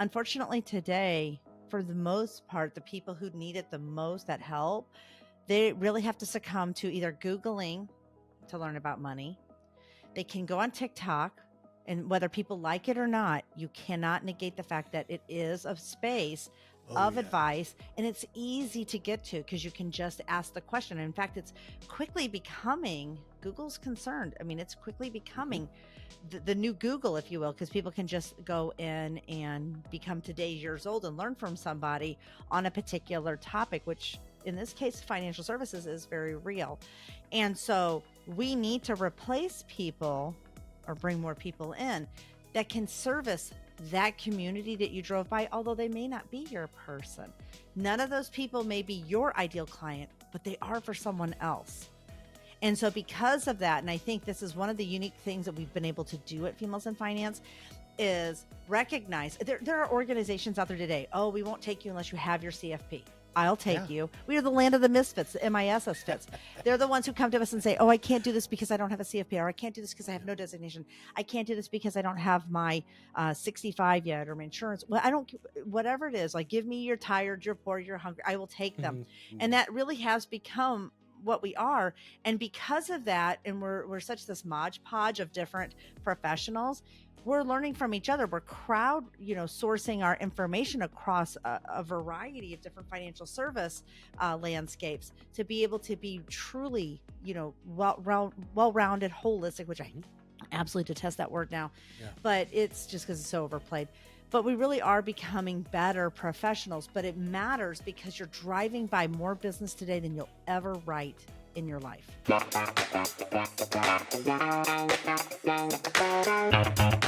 Unfortunately, today, for the most part, the people who need it the most, that help, they really have to succumb to either Googling to learn about money. They can go on TikTok, and whether people like it or not, you cannot negate the fact that it is a space Oh, of yeah. advice, and it's easy to get to because you can just ask the question. In fact, it's quickly becoming, Google's concerned. I mean, it's quickly Mhm. becoming the new Google, if you will, because people can just go in and become today's years old and learn from somebody on a particular topic, which in this case, financial services is very real. And so we need to replace people or bring more people in that can service that community that you drove by, although they may not be your person. None of those people may be your ideal client, but they are for someone else. And so because of that, and I think this is one of the unique things that we've been able to do at Females in Finance, is recognize there are organizations out there today. Oh, we won't take you unless you have your CFP. I'll take you. We are the land of the misfits, the MISS fits. They're the ones who come to us and say, oh, I can't do this because I don't have a CFP, or I can't do this because I have no designation. I can't do this because I don't have my 65 yet, or my insurance. Well, I don't, whatever it is, like, give me you're tired, you're poor, you're hungry. I will take them. And that really has become what we are. And because of that, and we're such this modge podge of different professionals, we're learning from each other. We're crowd, sourcing our information across a variety of different financial service landscapes to be able to be truly, well-rounded, holistic, which I absolutely detest that word now, but it's just because it's so overplayed. But we really are becoming better professionals, but it matters because you're driving by more business today than you'll ever write in your life.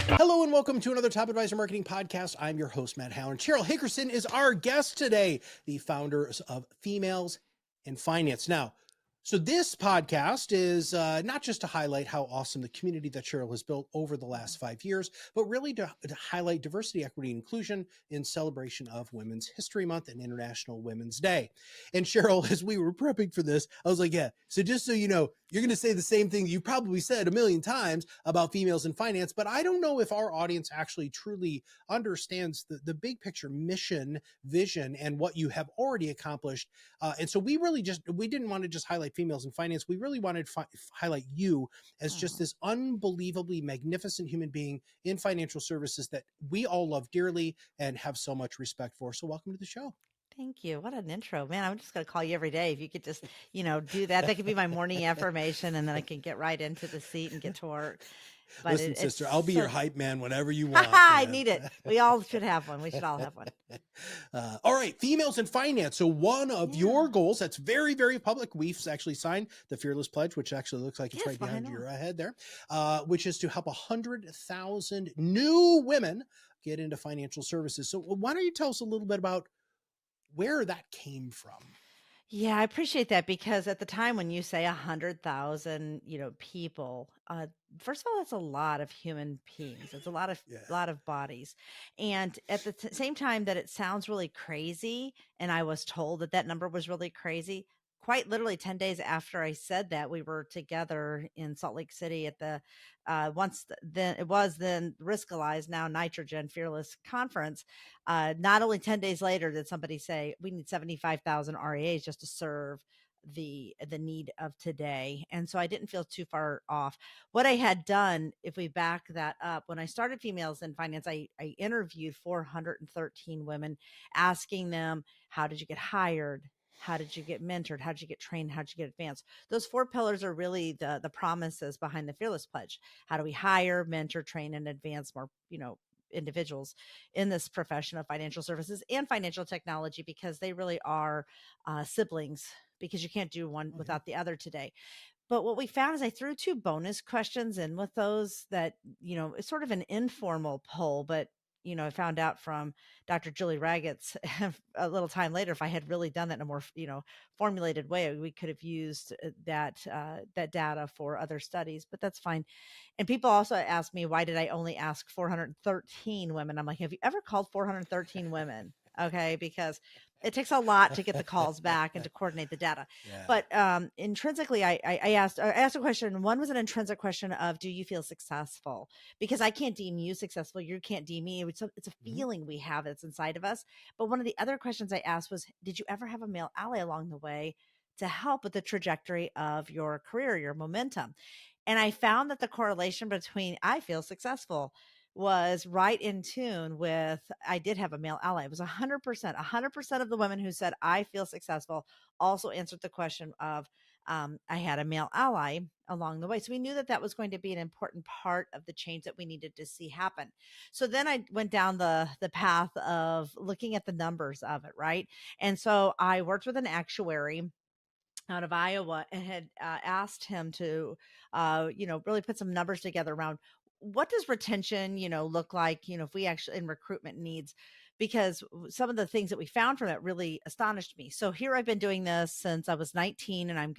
Hello and welcome to another Top Advisor Marketing Podcast. I'm your host, Matt Halloran. Sheryl Hickerson is our guest today, the founders of Females in Finance. Now, so this podcast is not just to highlight how awesome the community that Sheryl has built over the last 5 years, but really to highlight diversity, equity, and inclusion in celebration of Women's History Month and International Women's Day. And Sheryl, as we were prepping for this, I was like, yeah, so just so you know, you're going to say the same thing you probably said a million times about females in finance, but I don't know if our audience actually truly understands the big picture mission, vision, and what you have already accomplished. And so we didn't want to just highlight females in finance. We really wanted to highlight you as just this unbelievably magnificent human being in financial services that we all love dearly and have so much respect for. So welcome to the show. Thank you. What an intro, man. I'm just going to call you every day. If you could just, do that, that could be my morning affirmation, and then I can get right into the seat and get to work. But Listen, sister, I'll be your hype man whenever you want. I need it. We all should have one. We should all have one. All right. Females in finance. So one of your goals that's very, very public. We've actually signed the Fearless Pledge, which actually looks like it's right behind your head there, which is to help 100,000 new women get into financial services. So why don't you tell us a little bit about where that came from? Yeah, I appreciate that, because at the time when you say 100,000, people, first of all, that's a lot of human beings. It's a lot of bodies. And at the same time that it sounds really crazy, and I was told that number was really crazy, quite literally 10 days after I said that, we were together in Salt Lake City at the then Riskalyze, now Nitrogen Fearless Conference. Not only 10 days later did somebody say we need 75,000 REAs just to serve the need of today. And so I didn't feel too far off. What I had done, if we back that up, when I started Females in Finance, I interviewed 413 women, asking them, how did you get hired? How did you get mentored? How did you get trained? How did you get advanced? Those 4 pillars are really the promises behind the Fearless Pledge. How do we hire, mentor, train, and advance more, individuals in this profession of financial services and financial technology, because they really are siblings, because you can't do one without the other today. But what we found is I threw 2 bonus questions in with those that, it's sort of an informal poll, but I found out from Dr. Julie Raggett's a little time later, if I had really done that in a more, formulated way, we could have used that data for other studies, but that's fine. And people also ask me, why did I only ask 413 women? I'm like, have you ever called 413 women? Okay. Because it takes a lot to get the calls back and to coordinate the data. Yeah. But intrinsically, I asked a question. One was an intrinsic question of, do you feel successful? Because I can't deem you successful. You can't deem me. It's a Mhm. feeling we have that's inside of us. But one of the other questions I asked was, did you ever have a male ally along the way to help with the trajectory of your career, your momentum? And I found that the correlation between I feel successful was right in tune with I did have a male ally. It was 100%. 100% of the women who said I feel successful also answered the question of I had a male ally along the way. So we knew that that was going to be an important part of the change that we needed to see happen. So then I went down the path of looking at the numbers of it, right? And so I worked with an actuary out of Iowa and had asked him to, really put some numbers together around what does retention, look like, if we actually in recruitment needs, because some of the things that we found from it really astonished me. So here I've been doing this since I was 19 and I'm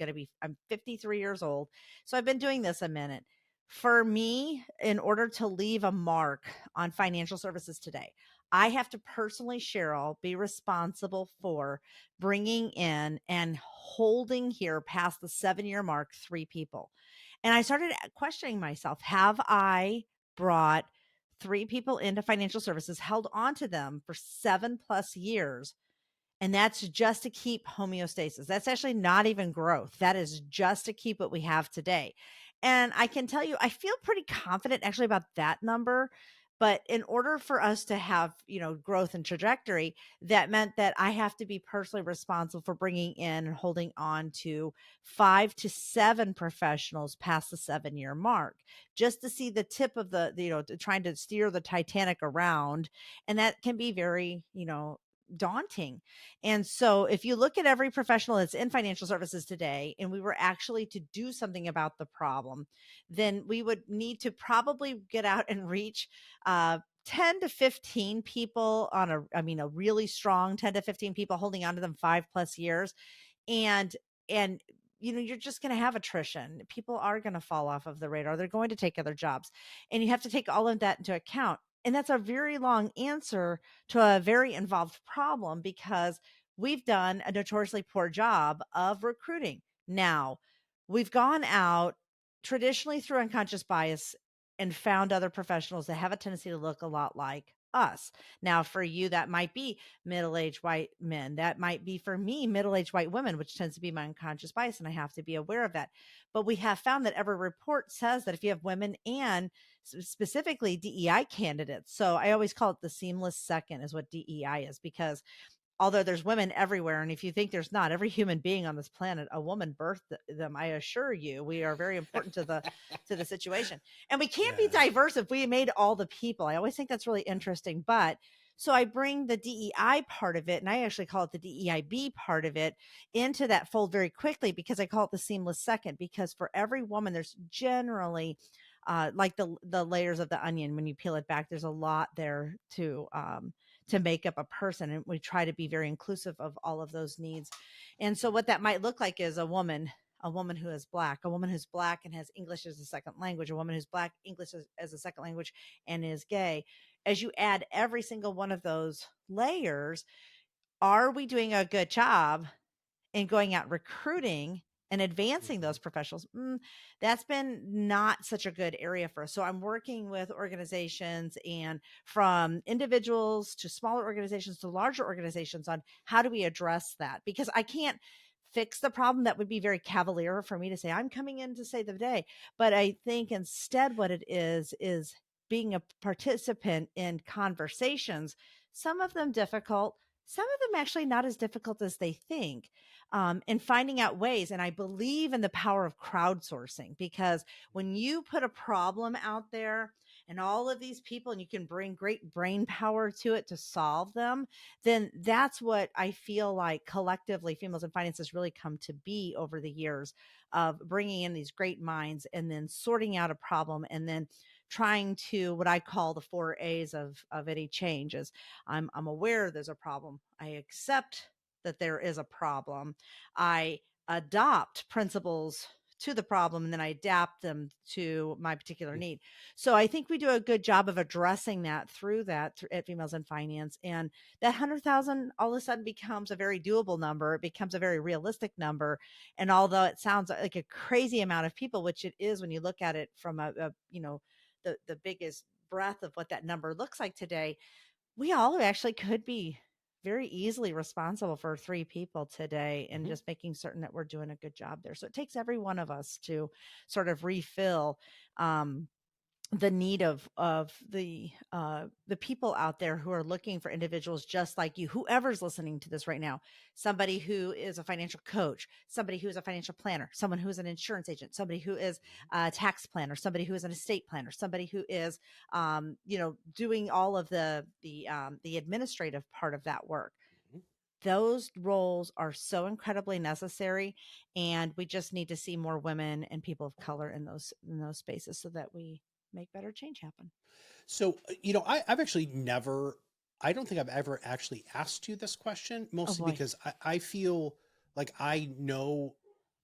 53 years old. So I've been doing this a minute. For me, in order to leave a mark on financial services today, I have to personally, Cheryl, be responsible for bringing in and holding here past the 7-year mark 3 people. And I started questioning myself, have I brought 3 people into financial services, held on to them for 7+ years, and that's just to keep homeostasis. That's actually not even growth. That is just to keep what we have today. And I can tell you, I feel pretty confident actually about that number. But in order for us to have, growth and trajectory, that meant that I have to be personally responsible for bringing in and holding on to 5 to 7 professionals past the 7-year mark, just to see the tip of trying to steer the Titanic around. And that can be very, daunting. And so if you look at every professional that's in financial services today, and we were actually to do something about the problem, then we would need to probably get out and reach 10 to 15 people a really strong 10 to 15 people holding on to them 5+ years. And you're just going to have attrition. People are going to fall off of the radar. They're going to take other jobs. And you have to take all of that into account. And that's a very long answer to a very involved problem, because we've done a notoriously poor job of recruiting. Now, we've gone out traditionally through unconscious bias and found other professionals that have a tendency to look a lot like us. Now, for you, that might be middle-aged white men. That might be for me, middle-aged white women, which tends to be my unconscious bias. And I have to be aware of that. But we have found that every report says that if you have women and specifically DEI candidates, so I always call it the seamless second is what DEI is, because although there's women everywhere, and if you think there's not, every human being on this planet, a woman birthed them. I assure you, we are very important to the situation. And we can't be Yeah. diverse if we made all the people. I always think that's really interesting. But so I bring the DEI part of it, and I actually call it the DEIB part of it, into that fold very quickly, because I call it the seamless second. Because for every woman, there's generally like the layers of the onion. When you peel it back, there's a lot there to make up a person. And we try to be very inclusive of all of those needs. And so what that might look like is a woman who is black, a woman who's black and has English as a second language, a woman who's black, English as a second language, and is gay. As you add every single one of those layers, are we doing a good job in going out recruiting and advancing Mhm. those professionals? That's been not such a good area for us. So I'm working with organizations, and from individuals to smaller organizations to larger organizations, on how do we address that? Because I can't fix the problem. That would be very cavalier for me to say, I'm coming in to save the day. But I think instead what it is being a participant in conversations, some of them difficult, some of them actually not as difficult as they think, and finding out ways. And I believe in the power of crowdsourcing, because when you put a problem out there and all of these people, and you can bring great brain power to it to solve them, then that's what I feel like collectively females in finance has really come to be over the years, of bringing in these great minds and then sorting out a problem, and then trying to, what I call the 4 A's of any change is, I'm aware there's a problem. I accept that there is a problem. I adopt principles to the problem, and then I adapt them to my particular need. So I think we do a good job of addressing that at Females in Finance. And that 100,000 all of a sudden becomes a very doable number. It becomes a very realistic number. And although it sounds like a crazy amount of people, which it is when you look at it from the biggest breadth of what that number looks like today, we all actually could be very easily responsible for 3 people today, and just making certain that we're doing a good job there. So it takes every one of us to sort of refill the need of the people out there who are looking for individuals just like you, whoever's listening to this right now, somebody who is a financial coach, somebody who is a financial planner, someone who is an insurance agent, somebody who is a tax planner, somebody who is an estate planner, somebody who is doing all of the administrative part of that work. Those roles are so incredibly necessary, and we just need to see more women and people of color in those spaces so that we make better change happen. So, I've actually never, I don't think I've ever actually asked you this question, Oh mostly boy. because I feel like I know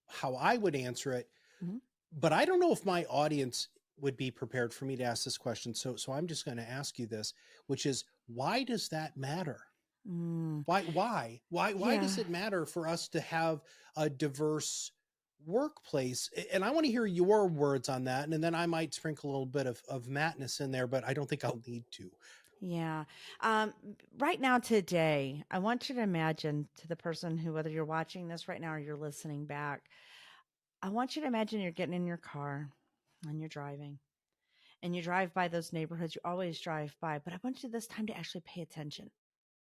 how I would answer it, Mhm. but I don't know if my audience would be prepared for me to ask this question. So I'm just going to ask you this, which is, why does that matter? Mm, Why yeah. does it matter for us to have a diverse workplace? And I want to hear your words on that. And then I might sprinkle a little bit of Mattness in there, but I don't think I'll need to. Yeah. Right now, today, I want you to imagine, to the person who, whether you're watching this right now or you're listening back, I want you to imagine you're getting in your car and you're driving, and you drive by those neighborhoods you always drive by. But I want you this time to actually pay attention.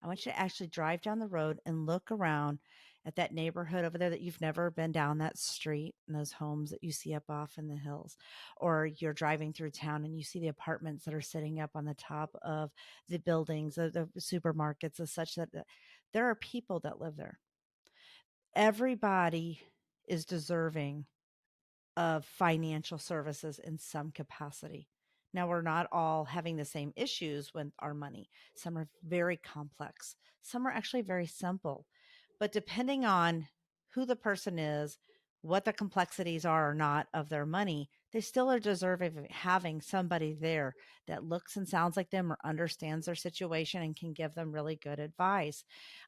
I want you to actually drive down the road and look around at that neighborhood over there that you've never been down that street, and those homes that you see up off in the hills. Or you're driving through town and you see the apartments that are sitting up on the top of the buildings, the supermarkets, as such that there are people that live there. Everybody is deserving of financial services in some capacity. Now, we're not all having the same issues with our money. Some are very complex, some are actually very simple. But depending on who the person is, what the complexities are or not of their money, they still are deserving of having somebody there that looks and sounds like them or understands their situation and can give them really good advice.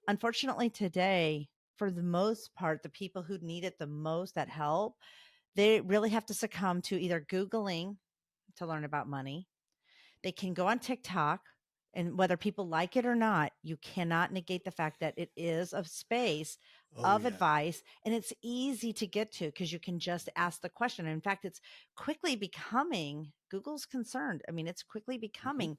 Unfortunately, today, for the most part, the people who need it the most, that help, they really have to succumb to either Googling to learn about money. They can go on TikTok, and whether people like it or not, you cannot negate the fact that it is a space Oh, of yeah. advice, and it's easy to get to because you can just ask the question. In fact, it's quickly becoming, Google's concerned. I mean, it's quickly Hmm. becoming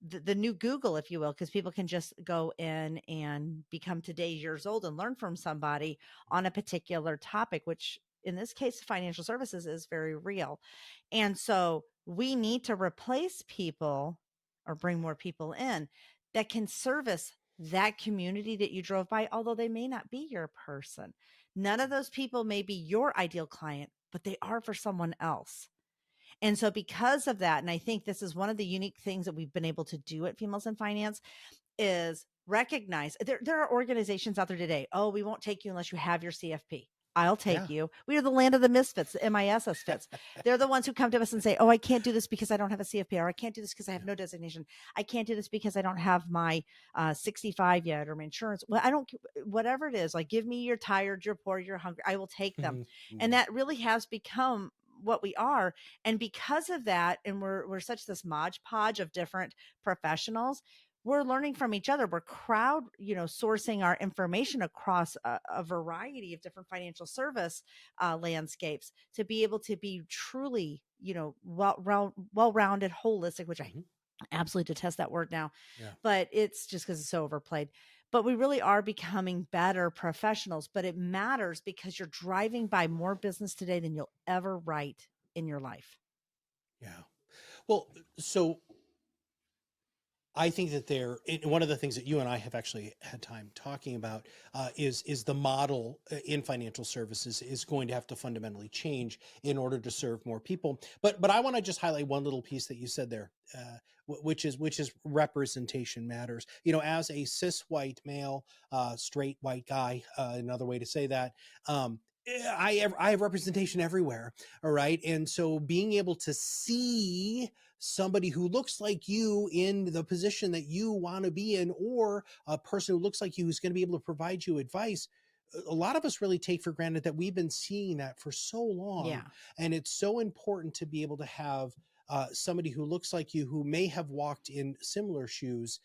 the new Google, if you will, because people can just go in and become today's years old and learn from somebody on a particular topic, which in this case, financial services is very real. And so we need to replace people or bring more people in that can service that community that you drove by, although they may not be your person. None of those people may be your ideal client, but they are for someone else. And so, because of that, and I think this is one of the unique things that we've been able to do at Females in Finance, is recognize there are organizations out there today. Oh, we won't take you unless you have your CFP. I'll take Yeah. you. We are the land of the misfits, the MISS fits. They're the ones who come to us and say, oh, I can't do this because I don't have a CFP, or I can't do this because I have Yeah. no designation. I can't do this because I don't have my 65 yet, or my insurance. Well, I don't, whatever it is, like, give me, you're tired, you're poor, you're hungry. I will take them. Mhm. And Mhm. that really has become what we are. And because of that, and we're such this modge podge of different professionals, we're learning from each other. We're crowd, sourcing our information across a variety of different financial service landscapes to be able to be truly, well-rounded, holistic, which I Mhm. absolutely detest that word now, Yeah. but it's just because it's so overplayed. But we really are becoming better professionals. But it matters because you're driving by more business today than you'll ever write in your life. Yeah. Well, so I think that one of the things that you and I have actually had time talking about is the model in financial services is going to have to fundamentally change in order to serve more people. But I want to just highlight one little piece that you said there, which is representation matters. As a cis white male, straight white guy, another way to say that. I have representation everywhere. All right. And so being able to see somebody who looks like you in the position that you want to be in, or a person who looks like you who's going to be able to provide you advice, a lot of us really take for granted that we've been seeing that for so long. Yeah. And it's so important to be able to have somebody who looks like you, who may have walked in similar shoes,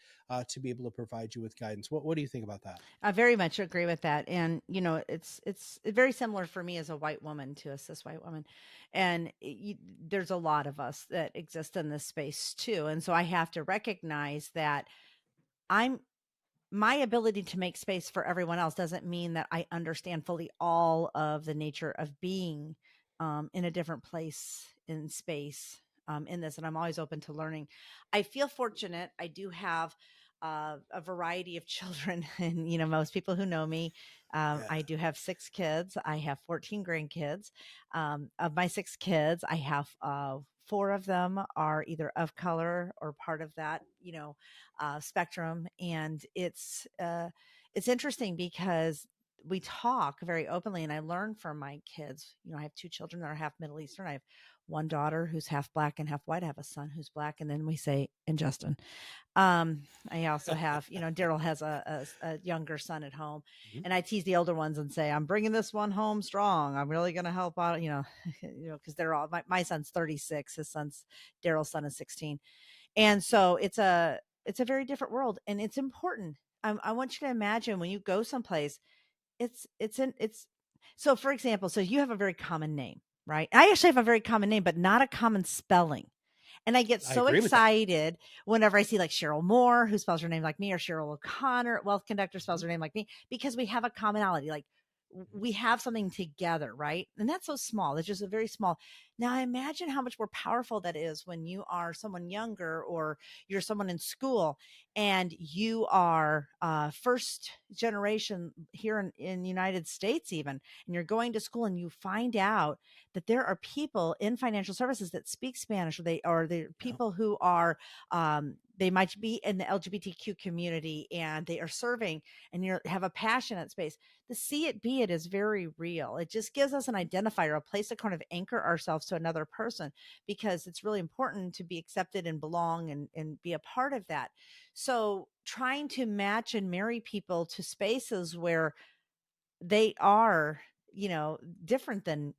to be able to provide you with guidance. What do you think about that? I very much agree with that. And, it's very similar for me as a white woman to a cis white woman. And there's a lot of us that exist in this space too. And so I have to recognize that I'm my ability to make space for everyone else doesn't mean that I understand fully all of the nature of being in a different place in space in this. And I'm always open to learning. I feel fortunate. I do have a variety of children, and most people who know me, Yeah. I do have 6 kids. I have 14 grandkids. Of my 6 kids, I have 4 of them are either of color or part of that, spectrum. And it's interesting because we talk very openly, and I learn from my kids. I have 2 children that are half Middle Eastern. I have one daughter who's half black and half white. I have a son who's black, and then we say, and Justin. I also have, Daryl has a younger son at home, Mhm. and I tease the older ones and say, I'm bringing this one home strong. I'm really going to help out, because they're all, my son's 36, Daryl's son is 16. And so it's a very different world, and it's important. I want you to imagine when you go someplace, it's so, for example, so you have a very common name, right? I actually have a very common name, but not a common spelling. And I get I so agree with that. excited whenever I see like Cheryl Moore, who spells her name like me, or Cheryl O'Connor, Wealth Conductor, spells Mhm. her name like me, because we have a commonality. Like Mhm. we have something together, right? And that's so small. It's just a very small. Now, I imagine how much more powerful that is when you are someone younger, or you're someone in school, and you are first generation here in the United States, even, and you're going to school, and you find out that there are people in financial services that speak Spanish, or the Yeah. people who are they might be in the LGBTQ community, and they are serving, and you have a passionate space. The see it be it is very real. It just gives us an identifier, a place to kind of anchor ourselves to another person, because it's really important to be accepted and belong, and be a part of that. So trying to match and marry people to spaces where they are, different than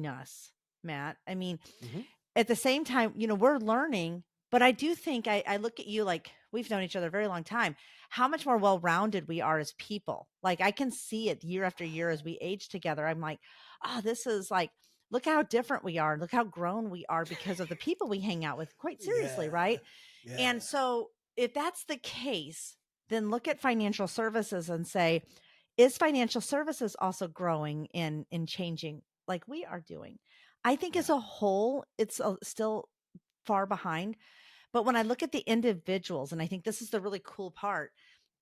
us, Matt. I mean, Mhm. at the same time, we're learning, but I do think I look at you like we've known each other a very long time, how much more well-rounded we are as people. Like I can see it year after year as we age together. I'm like, oh, this is like, look how different we are. Look how grown we are because of the people we hang out with, quite seriously, Yeah. right? Yeah. And so if that's the case, then look at financial services and say, is financial services also growing in changing like we are doing? I think as Yeah. a whole, it's still far behind. But when I look at the individuals, and I think this is the really cool part,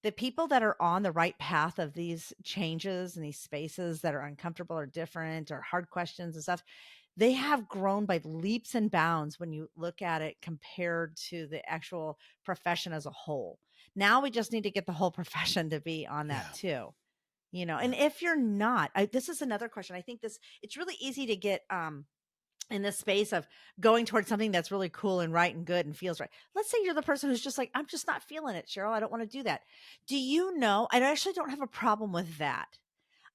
the people that are on the right path of these changes and these spaces that are uncomfortable or different or hard questions and stuff, they have grown by leaps and bounds when you look at it compared to the actual profession as a whole. Now we just need to get the whole profession to be on that Yeah. too. Yeah. And if you're not, this is another question. I think it's really easy to get in this space of going towards something that's really cool and right and good and feels right. Let's say you're the person who's just like, I'm just not feeling it, Cheryl. I don't want to do that. Do you know? I actually don't have a problem with that.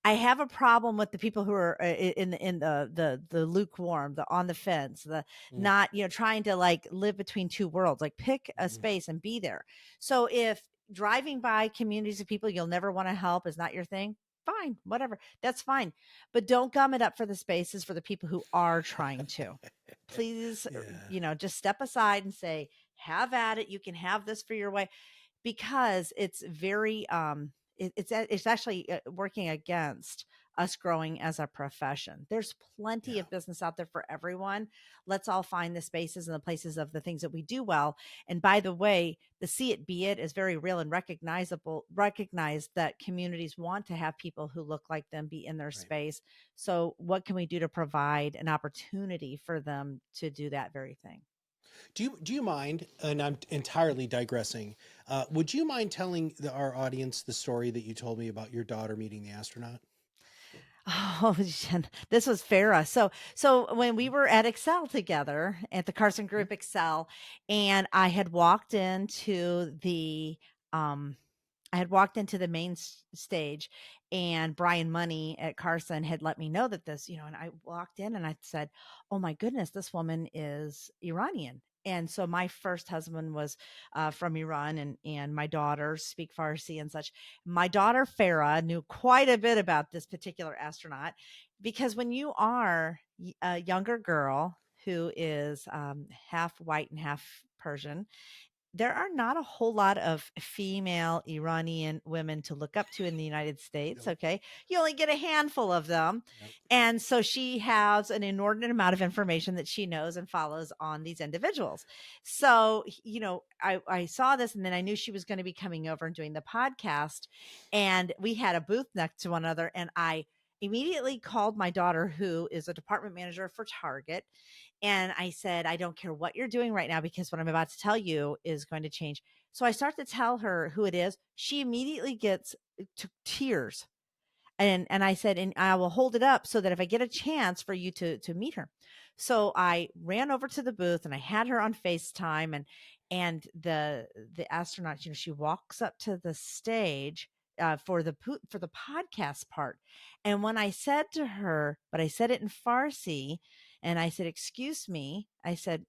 I have a problem with the people who are in the lukewarm, the on the fence, the Mm. not, trying to like live between two worlds. Like pick a Mhm. space and be there. So if driving by communities of people you'll never want to help is not your thing, fine, whatever. That's fine. But don't gum it up for the spaces for the people who are trying to. Please, Yeah. just step aside and say, have at it. You can have this for your way, because it's very it's actually working against us growing as a profession. There's plenty Yeah. of business out there for everyone. Let's all find the spaces and the places of the things that we do well. And by the way, the see it be it is very real and recognizable. Recognize that communities want to have people who look like them be in their Right. space. So what can we do to provide an opportunity for them to do that very thing? Do you mind? And I'm entirely digressing. Would you mind telling our audience the story that you told me about your daughter meeting the astronaut? Oh, this was Farah. So when we were at Excel together at the Carson Mhm. Group Excel, and um, I had walked into the main stage, and Brian Money at Carson had let me know that and I walked in and I said, "Oh my goodness, this woman is Iranian." And so my first husband was from Iran, and my daughters speak Farsi and such. My daughter Farah knew quite a bit about this particular astronaut, because when you are a younger girl who is half white and half Persian, there are not a whole lot of female Iranian women to look up to in the United States. Nope. Okay. You only get a handful of them. Yep. And so she has an inordinate amount of information that she knows and follows on these individuals. So, I saw this, and then I knew she was going to be coming over and doing the podcast. And we had a booth next to one another. And I immediately called my daughter, who is a department manager for Target, and I said, "I don't care what you're doing right now, because what I'm about to tell you is going to change." So I start to tell her who it is. She immediately gets to tears. And I said, "And I will hold it up so that if I get a chance for you to meet her." So I ran over to the booth, and I had her on FaceTime, and the astronaut, she walks up to the stage for the podcast part. And when I said to her, but I said it in Farsi, and I said, "Excuse me," I said,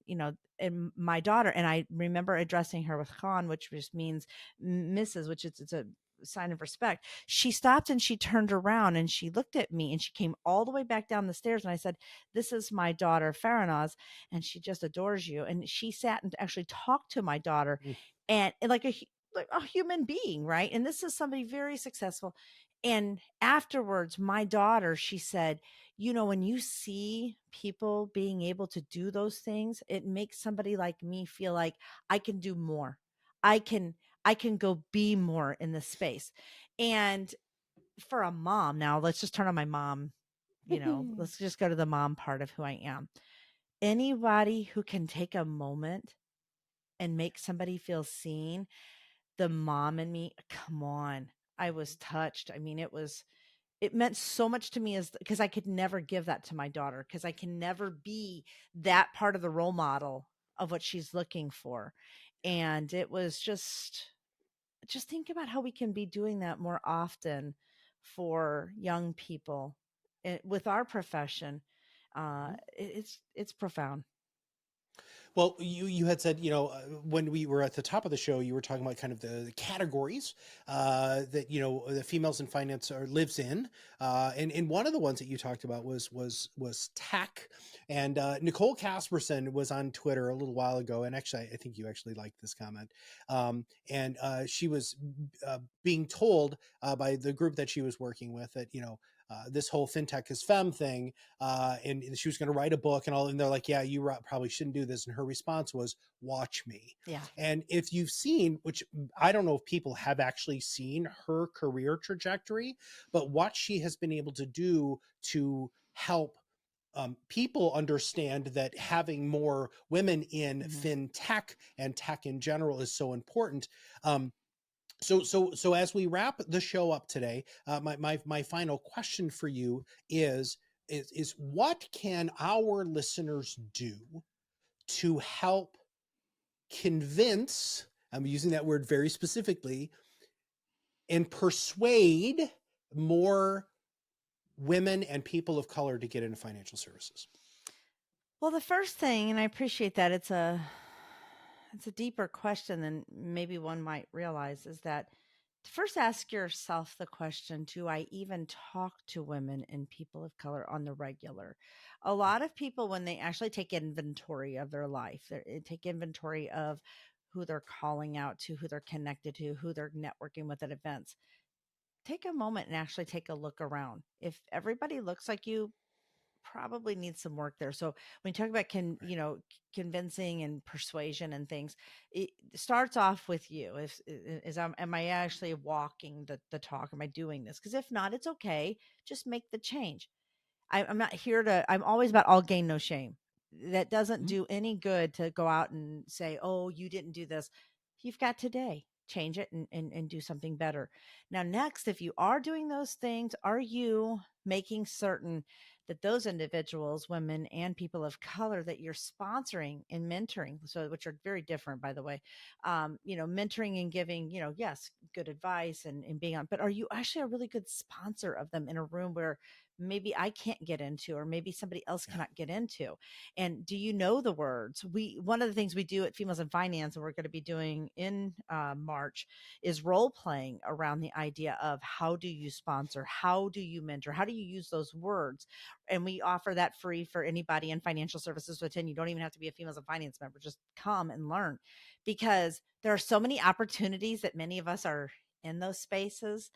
and my daughter, and I remember addressing her with Khan, which just means Mrs., which it's a sign of respect. She stopped and she turned around and she looked at me, and she came all the way back down the stairs. And I said, "This is my daughter, Faranaz, and she just adores you." And she sat and actually talked to my daughter, Mm. and like a human being, right? And this is somebody very successful. And afterwards, my daughter, she said, "When you see people being able to do those things, it makes somebody like me feel like I can do more. I can I can go be more in this space." And for a mom, now let's just turn on my mom, let's just go to the mom part of who I am. Anybody who can take a moment and make somebody feel seen, the mom in me, come on. I was touched. I mean, it meant so much to me, as because I could never give that to my daughter, because I can never be that part of the role model of what she's looking for. And it was just think about how we can be doing that more often for young people with our profession. It's profound. Well, you had said, when we were at the top of the show, you were talking about kind of the categories that the females in finance lives in, and one of the ones that you talked about was tech. And Nicole Casperson was on Twitter a little while ago, and actually, I think you actually liked this comment. And she was being told by the group that she was working with that this whole fintech is femme thing, and she was going to write a book and all, and they're like, "Yeah, you probably shouldn't do this." And her response was, "Watch me." Yeah. And if you've seen, which I don't know if people have actually seen her career trajectory, but what she has been able to do to help people understand that having more women in Hmm. fintech and tech in general is so important. So as we wrap the show up today, my final question for you is what can our listeners do to help convince, I'm using that word very specifically, and persuade more women and people of color to get into financial services? Well, the first thing, and I appreciate that, it's a deeper question than maybe one might realize, is that to first ask yourself the question, do I even talk to women and people of color on the regular? A lot of people, when they actually take inventory of their life, they take inventory of who they're calling out to, who they're connected to, who they're networking with at events, take a moment and actually take a look around. If everybody looks like you, probably needs some work there. So when you talk about Right. convincing and persuasion and things, it starts off with you. If is am I actually walking the talk? Am I doing this? Because if not, it's okay. Just make the change. I'm not here to. I'm always about all gain, no shame. That doesn't Mhm. do any good to go out and say, "Oh, you didn't do this." You've got today. change it and do something better. Now, next, if you are doing those things, are you making certain that those individuals, women and people of color that you're sponsoring and mentoring, so which are very different, by the way, mentoring and giving, yes, good advice and being on, but are you actually a really good sponsor of them in a room where maybe I can't get into, or maybe somebody else Yeah. cannot get into? And do you know the words? One of the things we do at Females in Finance, and we're going to be doing in March, is role playing around the idea of how do you sponsor, how do you mentor, how do you use those words? And we offer that free for anybody in financial services to attend. You don't even have to be a Females in Finance member, just come and learn, because there are so many opportunities that many of us are in those spaces.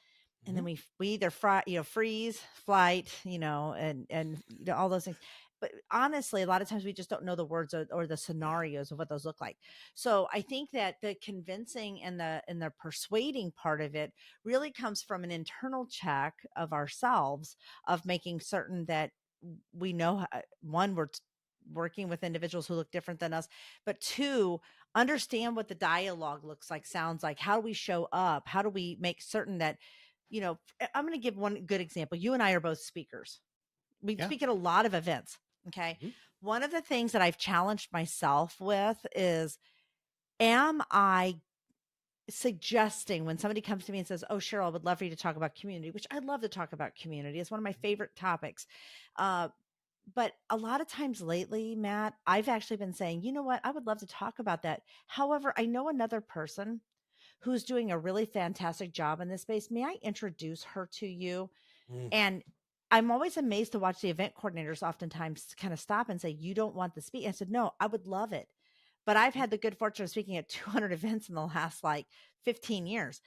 And then we either freeze, flight, and all those things. But honestly, a lot of times we just don't know the words or the scenarios of what those look like. So I think that the convincing and the persuading part of it really comes from an internal check of ourselves, of making certain that we know, one, we're working with individuals who look different than us, but two, understand what the dialogue looks like, sounds like. How do we show up? How do we make certain that, I'm going to give one good example. You and I are both speakers. We Yeah. speak at a lot of events. Okay. One of the things that I've challenged myself with is, am I suggesting when somebody comes to me and says, "Oh, Sheryl, I would love for you to talk about community," which I love to talk about community. It's one of my favorite topics. But a lot of times lately, Matt, I've actually been saying, you know what? I would love to talk about that. However, I know another person who's doing a really fantastic job in this space. May I introduce her to you? And I'm always amazed to watch the event coordinators oftentimes kind of stop and say, "You don't want to speak?" I said, "No, I would love it." But I've had the good fortune of speaking at 200 events in the last 15 years.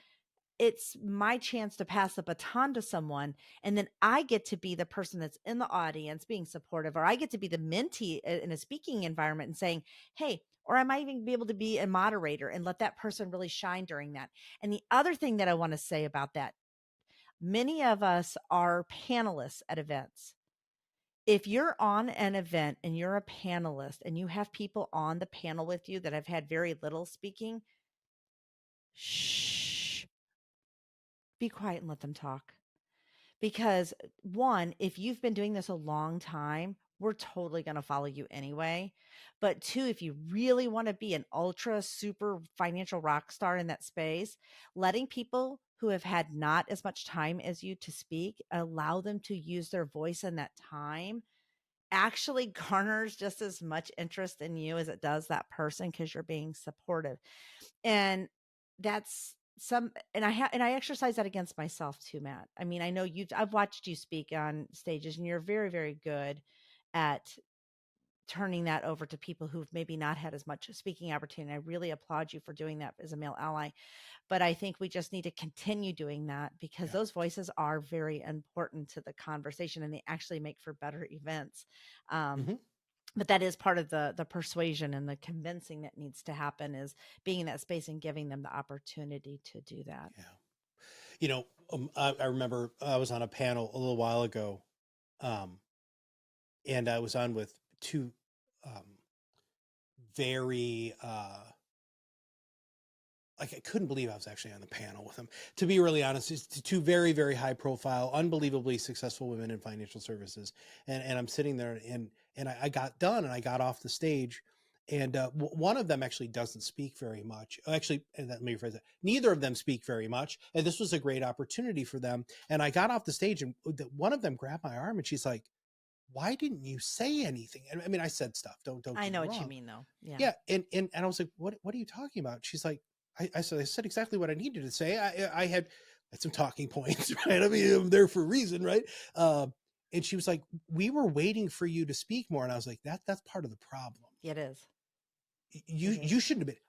It's my chance to pass the baton to someone. And then I get to be the person that's in the audience being supportive, or I get to be the mentee in a speaking environment and saying, "Hey," or I might even be able to be a moderator and let that person really shine during that. And the other thing that I want to say about that, many of us are panelists at events. If you're on an event and you're a panelist and you have people on the panel with you that have had very little speaking, shh, be quiet and let them talk. Because one, if you've been doing this a long time, we're totally going to follow you anyway. But two, if you really want to be an ultra super financial rock star in that space, letting people who have had not as much time as you to speak, allow them to use their voice in that time, actually garners just as much interest in you as it does that person, because you're being supportive. And that's and I exercise that against myself too, Matt. I mean, I know I've watched you speak on stages, and you're very, very good at turning that over to people who've maybe not had as much speaking opportunity. I really applaud you for doing that as a male ally. But I think we just need to continue doing that, because those voices are very important to the conversation, and they actually make for better events. But that is part of the persuasion and the convincing that needs to happen, is being in that space and giving them the opportunity to do that. Yeah. I remember I was on a panel a little while ago, and I was on with two very I couldn't believe I was actually on the panel with them. To be really honest, it's two very, very high profile, unbelievably successful women in financial services. And I'm sitting there and I got done and I got off the stage, and one of them actually doesn't speak very much. Actually, let me rephrase that. Neither of them speak very much. And this was a great opportunity for them. And I got off the stage, and one of them grabbed my arm and she's like, "Why didn't you say anything?" And I mean, I said stuff. Don't I get know me what you wrong. mean, though. Yeah. And I was like, what are you talking about? She's like, I said exactly what I needed to say. I had some talking points, right? I mean, I'm there for a reason, right? And she was like, "We were waiting for you to speak more." And I was like, that's part of the problem. It is. You shouldn't have been.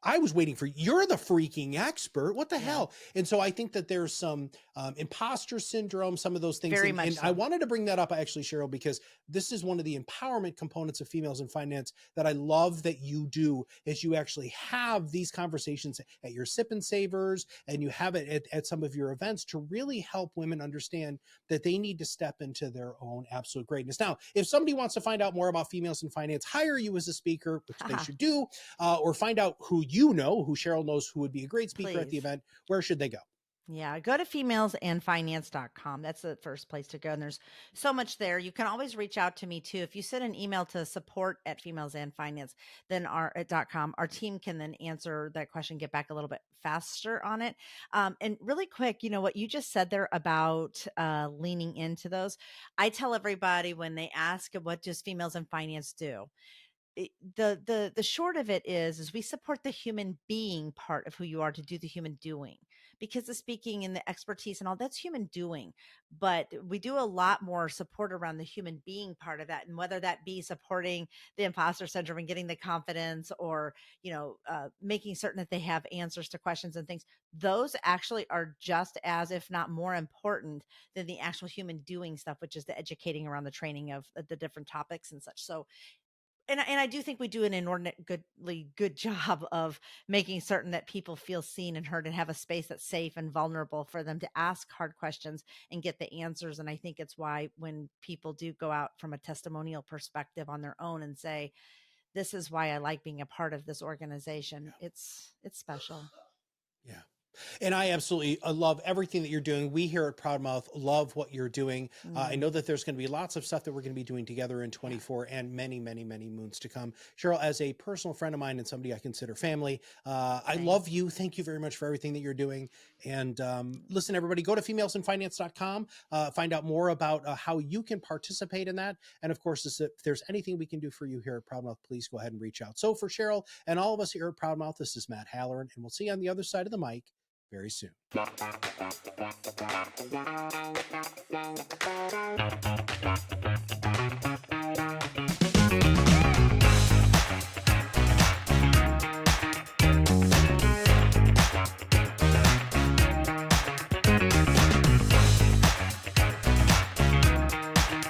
I was waiting for you. You're the freaking expert. What the hell? And so I think that there's some imposter syndrome, some of those things. Very and, much and so. I wanted to bring that up actually, Sheryl, because this is one of the empowerment components of Females in Finance that I love that you do, is you actually have these conversations at your Sip and Savers, and you have it at some of your events to really help women understand that they need to step into their own absolute greatness. Now, if somebody wants to find out more about Females in Finance, hire you as a speaker, which they should do, or find out who you know, who Sheryl knows who would be a great speaker at the Please. event, where should they go? Yeah, go to femalesandfinance.com. That's the first place to go. And there's so much there. You can always reach out to me too. If you send an email to support@femalesandfinance, then .com, our team can then answer that question, get back a little bit faster on it. And really quick, what you just said there about leaning into those, I tell everybody when they ask, what does Females in Finance do? The short of it is we support the human being part of who you are to do the human doing, because the speaking and the expertise and all that's human doing, but we do a lot more support around the human being part of that, and whether that be supporting the imposter syndrome and getting the confidence, or making certain that they have answers to questions and things, those actually are just as, if not more important than the actual human doing stuff, which is the educating around the training of the different topics and such. So and I do think we do an inordinately good job of making certain that people feel seen and heard and have a space that's safe and vulnerable for them to ask hard questions and get the answers. And I think it's why when people do go out from a testimonial perspective on their own and say, this is why I like being a part of this organization, it's special. Yeah. And I absolutely love everything that you're doing. We here at ProudMouth love what you're doing. I know that there's going to be lots of stuff that we're going to be doing together in 24 and many, many, many moons to come. Sheryl, as a personal friend of mine and somebody I consider family, I love you. Thank you very much for everything that you're doing. And listen, everybody, go to femalesandfinance.com, find out more about how you can participate in that. And of course, if there's anything we can do for you here at ProudMouth, please go ahead and reach out. So for Sheryl and all of us here at ProudMouth, this is Matt Halloran, and we'll see you on the other side of the mic very soon.